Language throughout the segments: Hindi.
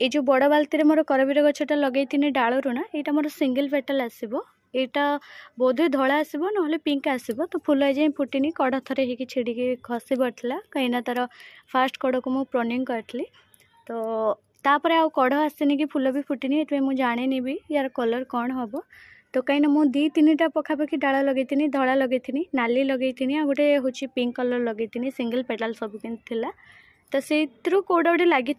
ये जो बड़ बाल्टी रे मोर करबीर गछटा लगेइथिनी डालरू ना एटा मोर सिंगल पेटल आसीबो एटा बोधे धला आसीबो नहले पिंक आसीबो तो फुल एजे फुटिनी कड़ थरे हेकी छिड़िकी खसी पड़ता कहीं तार फास्ट कड़ को मु प्रोनिंग करथली तो तापर आ कड़ आसेनी कि फुल भी फुटिनी एतबे मु जानिनी भी यार कलर कौन हम तो कहीं मु 2-3टा पखापाखि डाल लगेइथिनी धला लगेइथिनी नाली लगेइथिनी आ गोटे होची पिंक कलर लगेइथिनी सिंगल पेटल सब किन थिला तो से कौड़ा गोटे लगी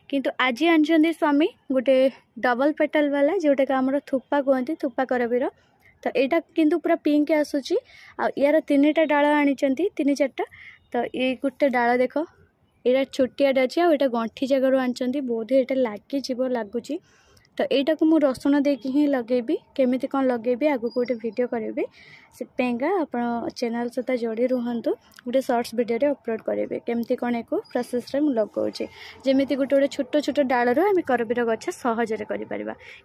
किंतु आज आनी स्वामी गोटे डबल पेटल वाला जोटा आम थुप्पा कहते थुप्पा करबीर तो यहाँ किंतु पूरा पिंक आसूची यार 3टा डाल आनी 3-4टा तो ये गोटे डाल देख यहाँ छोटियाटे अच्छी आटा गंठी जगह आनी बोधे यहाँ लगी लगुच तो यहाँ को मुझे रसुण देकी ही लगेबी केमिति कौन लगेबी आगु गोटे वीडियो करेंगे से आप चैनल सहित जोड़ी रुहतु गोटे शॉर्ट्स वीडियो रे अपलोड करेंगे केमती कौन एक प्रोसेस रे लगाऊे जमी गोटे गोटे छोट छोट डाल आम करबीर गछ सहजरे कर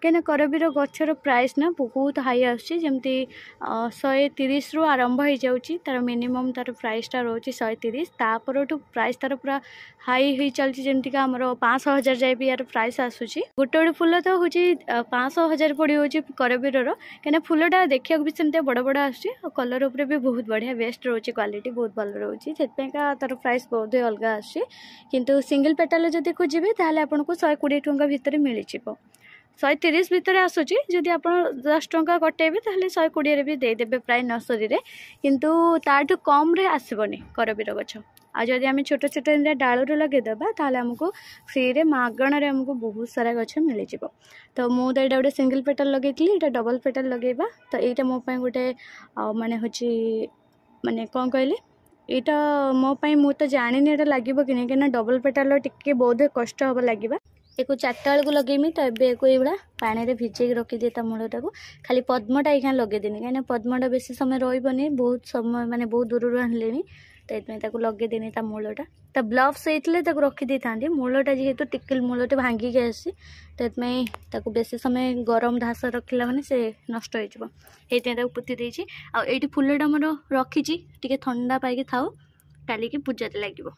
कहीं करबीर गचर प्राइस ना बहुत हाई आसमती 130 रु आरंभ हो जाऊँगी तार मिनिमम तार प्राइसटा रोचे 130 तापर प्राइस तार पूरा हाई हो चलती जमीक आम 500,000 जाए भी यार प्राइस आसूची गोटे गोटे फुल तो हूँ 500,000 पड़ी हो करबीर कहीं फुलटा देखा भी सेमती बड़ बड़ कलर उपर भी बहुत बढ़िया बेस्ट रोचे क्वालिटी बहुत भल रोचे से तार प्राइस बहुत अलग आसु सिंगल पेटाल जब खोजे ताहले आपको 120 टंका भितर मिल 130 भितर आसूची जदि आप 10 टंका कटेबे ताहले 120 भी देदेवे प्राय नर्सरी रे किंतु ताठू कम रे आसबनी करबीर गछ आ जदि आम छोट छोट डालू लगेदेबा ताहले हमको फ्री रे मागणार हमको बहुत सारा गछ मिल जाव तो मुझे यहाँ गोटे सिंगल पेटल लगे यहाँ डबल पेटल लगेबा तो यहाँ मोपाई गोटे माने होची माने कौन कहले यहाँ मोपाई मु तो जानी यहाँ लगे कि नहीं कहीं डबल पेटल टिके बहुत कष्ट हम लगे एक 4टा बेलू लगेमी तो ये ये पानी में भिजेक रखिदिए मूलटा को खाली पद्मटा यहाँ लगेदेनी कहीं पद्मटा बेस समय रही बहुत समय माने बहुत दूर आनले तो ये लगेदेनी मूलटा तो ब्लफ्स होते रखिदे था मूलटा जेहेतु टिकिल मूलटे भांगिक आसी तो ये बेस समय गरम धास रखला मैंने से नष्ट हो पुती देती आठ फुलटा मोर रखी टे ठंडा पाई थाओ काली पूजा लगे।